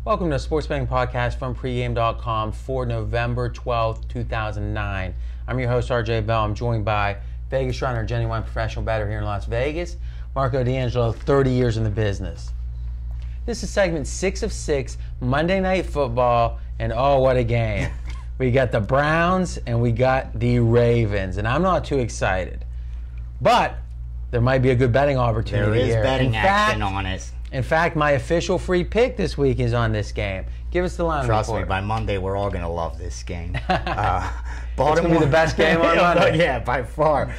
Welcome to Sports Betting Podcast from pregame.com for November 12th, 2009. I'm your host, RJ Bell. I'm joined by Vegas runner, genuine professional bettor here in Las Vegas, Marco D'Angelo, 30 years in the business. This is segment 6 of 6, Monday Night Football, and oh, what a game. We got the Browns and we got the Ravens, and I'm not too excited. But there might be a good betting opportunity here. There is betting action on it. In fact, my official free pick this week is on this game. Give us the line Trust report. me, by Monday we're all going to love this game. Baltimore, it's going to be the best game on Monday. Yeah, by far.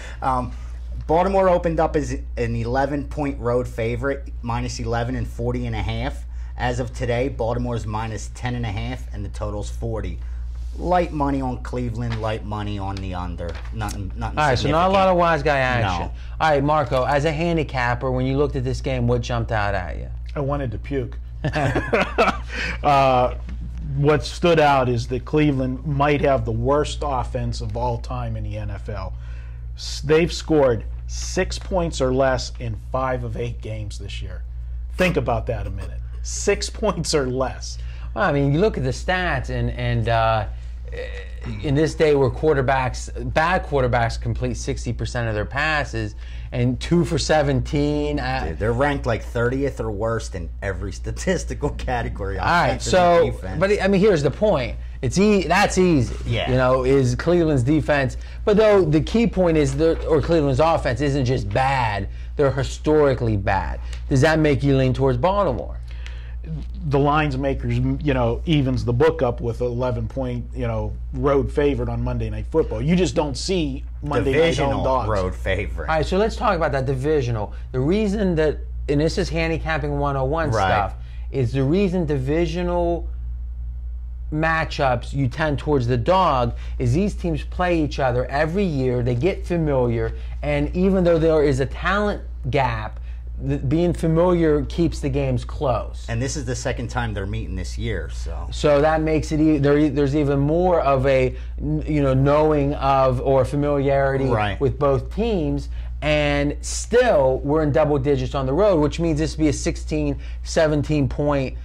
Baltimore opened up as an 11-point road favorite, minus 11 and 40.5. As of today, Baltimore's minus 10.5, and the total's 40. Light money on Cleveland, light money on the under. Nothing all right, so not a lot of wise guy action. No. All right, Marco, as a handicapper, when you looked at this game, what jumped out at you? I wanted to puke. What stood out is that Cleveland might have the worst offense of all time in the NFL. They've scored 6 points or less in 5 of 8 games this year. Think about that a minute. 6 points or less. Well, I mean, you look at the stats, and in this day where bad quarterbacks complete 60% of their passes, and 2 for 17. Dude, they're ranked like 30th or worst in every statistical category. All right, so, but I mean, here's the point. That's easy. Yeah. You know, is Cleveland's defense. But though the key point is, Cleveland's offense isn't just bad; they're historically bad. Does that make you lean towards Baltimore? The lines makers, evens the book up with an 11-point, road favorite on Monday Night Football. You just don't see Monday Night home dogs. Road favorite. All right, so let's talk about that divisional. The reason that, and this is handicapping 101 stuff, is the reason divisional matchups you tend towards the dog is these teams play each other every year. They get familiar, and even though there is a talent gap, being familiar keeps the games close. And this is the second time they're meeting this year, so that makes it there's even more of a knowing of or familiarity with both teams. And still, we're in double digits on the road, which means this would be a 16, 17-point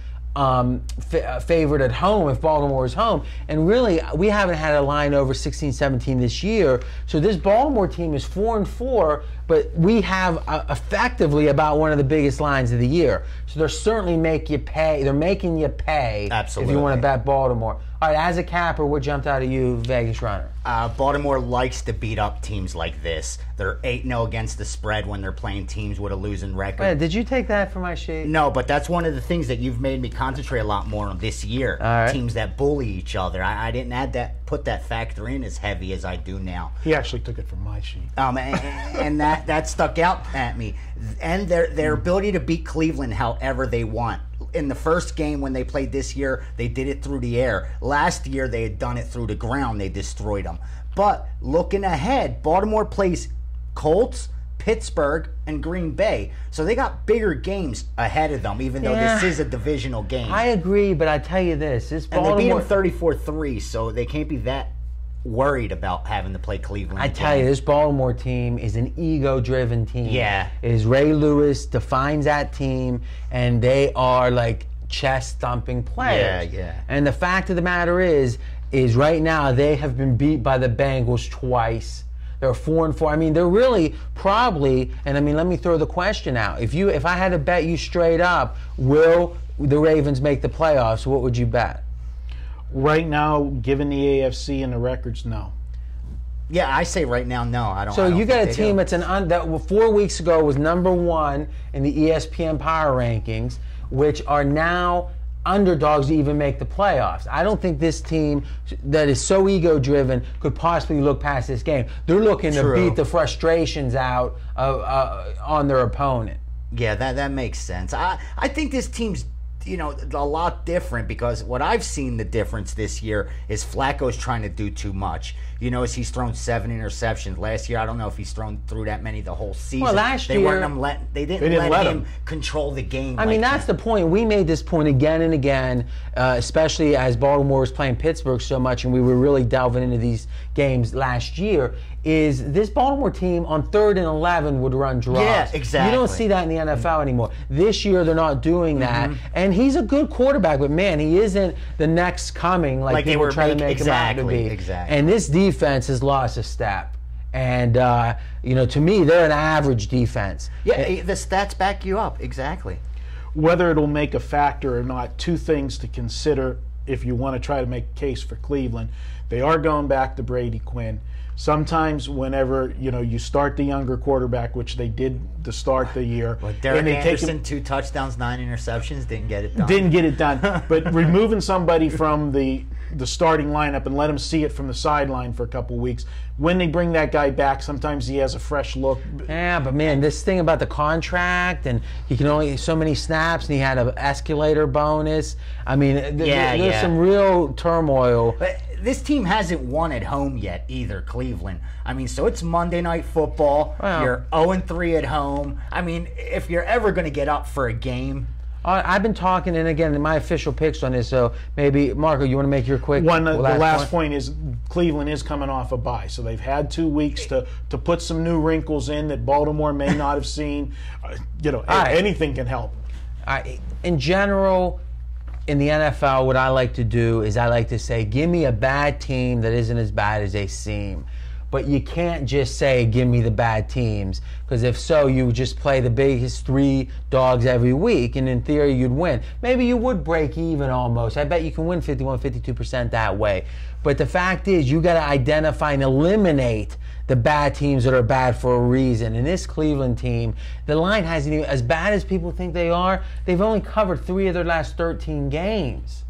favorite at home if Baltimore is home. And really, we haven't had a line over 16, 17 this year. So this Baltimore team is 4-4, but we have effectively about one of the biggest lines of the year. So they're certainly making you pay. They're making you pay. Absolutely. If you want to bet Baltimore. All right, as a capper, what jumped out at you, Vegas runner? Baltimore likes to beat up teams like this. They're 8-0 against the spread when they're playing teams with a losing record. Wait, did you take that from my sheet? No, but that's one of the things that you've made me concentrate a lot more on this year. All right. Teams that bully each other. I didn't put that factor in as heavy as I do now. He actually took it from my sheet. And that stuck out at me. And their ability to beat Cleveland however they want. In the first game when they played this year, they did it through the air. Last year, they had done it through the ground. They destroyed them. But looking ahead, Baltimore plays Colts, Pittsburgh, and Green Bay. So they got bigger games ahead of them, even though this is a divisional game. I agree, but I tell you this Baltimore, and they beat them 34-3, so they can't be that worried about having to play Cleveland. I tell you, this Baltimore team is an ego-driven team. Yeah. It is Ray Lewis defines that team, and they are like chest-thumping players. Yeah. And the fact of the matter is right now they have been beat by the Bengals twice. They're 4-4. I mean, they're really probably, and I mean, let me throw the question out. If I had to bet you straight up, will the Ravens make the playoffs, what would you bet? Right now, given the AFC and the records, no. Yeah, I say right now, no. I don't. So you got a team that's that 4 weeks ago was number 1 in the ESPN Power Rankings, which are now underdogs to even make the playoffs. I don't think this team that is so ego-driven could possibly look past this game. They're looking to beat the frustrations out on their opponent. Yeah, that makes sense. I think this team's a lot different because what I've seen the difference this year is Flacco's trying to do too much. As he's thrown 7 interceptions. Last year, I don't know if he's thrown through that many the whole season. Well, last year they didn't let him control the game. I mean, that's the point. We made this point again and again, especially as Baltimore was playing Pittsburgh so much, and we were really delving into these games last year. is this Baltimore team on 3rd and 11 would run draws. Yeah, exactly. You don't see that in the NFL anymore. This year they're not doing that. And he's a good quarterback, but man, he isn't the next coming like people were trying to make him out to be. Exactly. And this defense has lost a step. And, to me, they're an average defense. Yeah, the stats back you up. Exactly. Whether it'll make a factor or not, two things to consider if you want to try to make a case for Cleveland. They are going back to Brady Quinn. Sometimes whenever, you start the younger quarterback, which they did to start the year. Well, Derek Anderson, 2 touchdowns, 9 interceptions, didn't get it done. Didn't get it done. But removing somebody from the starting lineup and let him see it from the sideline for a couple of weeks. When they bring that guy back, sometimes he has a fresh look. Yeah, but man, this thing about the contract and he can only so many snaps and he had an escalator bonus. I mean, there's some real turmoil. But this team hasn't won at home yet either, Cleveland. I mean, so it's Monday Night Football. Wow. You're 0-3 at home. I mean, if you're ever going to get up for a game. I've been talking, and again, my official picks on this, so maybe, Marco, you want to make your quick one? The last point is Cleveland is coming off a bye, so they've had 2 weeks to put some new wrinkles in that Baltimore may not have seen. Anything can help. In general, in the NFL, what I like to do is I like to say, give me a bad team that isn't as bad as they seem. But you can't just say, give me the bad teams, because if so, you would just play the biggest 3 dogs every week, and in theory, you'd win. Maybe you would break even almost. I bet you can win 51, 52% that way. But the fact is, you got to identify and eliminate the bad teams that are bad for a reason. And this Cleveland team, the line hasn't even, as bad as people think they are, they've only covered 3 of their last 13 games.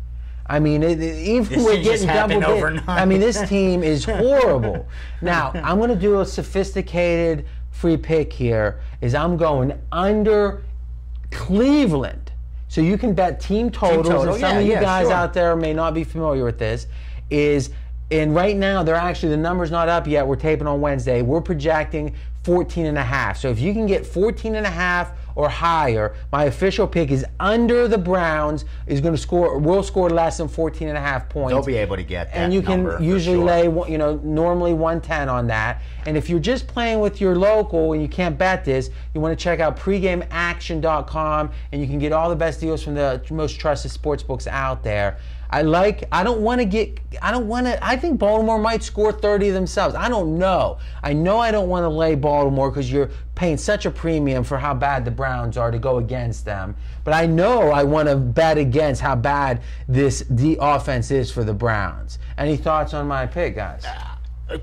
I mean, even we're getting double overnight. I mean, this team is horrible. Now, I'm going to do a sophisticated free pick here. I'm going under Cleveland. So you can bet team totals. And some of you guys out there may not be familiar with this. And right now, the number's not up yet. We're taping on Wednesday. We're projecting 14.5. So if you can get 14.5 or higher, my official pick is under the Browns will score less than 14.5 points. They'll be able to get that. And you can usually lay, normally 110 on that. And if you're just playing with your local and you can't bet this, you want to check out pregameaction.com and you can get all the best deals from the most trusted sports books out there. I think Baltimore might score 30 themselves. I don't know. I don't want to lay Baltimore because you're paying such a premium for how bad the Browns are to go against them. But I know I want to bet against how bad the offense is for the Browns. Any thoughts on my pick, guys?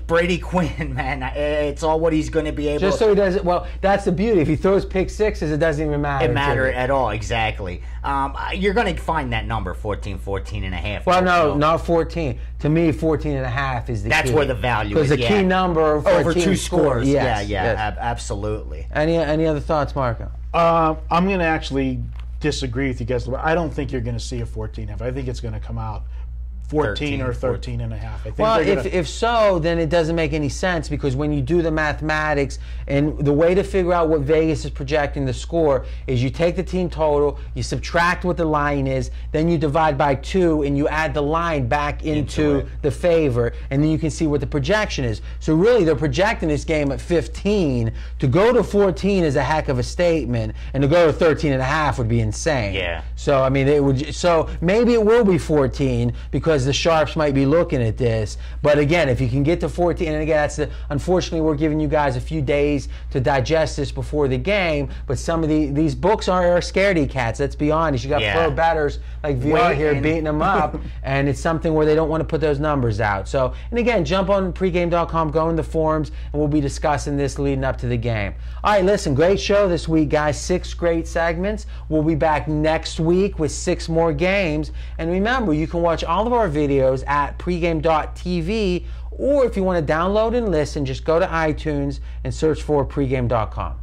Brady Quinn, man, it's all what he's going to be able. Just so he doesn't. Well, that's the beauty. If he throws pick sixes, it doesn't even matter. It matter at all, exactly. You're going to find that number 14.5. Well, no, not 14. To me, 14.5 is the key. That's where the value is. Because the key number for over 2 scores. Yes, absolutely. Any other thoughts, Marco? I'm going to actually disagree with you guys. I don't think you're going to see a 14.5. I think it's going to come out 14 or 13.5. Well, if so, then it doesn't make any sense because when you do the mathematics and the way to figure out what Vegas is projecting the score is you take the team total, you subtract what the line is, then you divide by 2 and you add the line back into the favor, and then you can see what the projection is. So really, they're projecting this game at 15. To go to 14 is a heck of a statement, and to go to 13.5 would be insane. Yeah. So I mean, so maybe it will be 14 because the sharps might be looking at this. But again, if you can get to 14, and again, unfortunately, we're giving you guys a few days to digest this before the game. But some of these books are scaredy cats. Let's be honest. You got pro bettors like VR here beating them up, and it's something where they don't want to put those numbers out. So, and again, jump on pregame.com, go in the forums, and we'll be discussing this leading up to the game. All right, listen, great show this week, guys. 6 great segments. We'll be back next week with 6 more games. And remember, you can watch all of our videos at pregame.tv, or if you want to download and listen, just go to iTunes and search for pregame.com.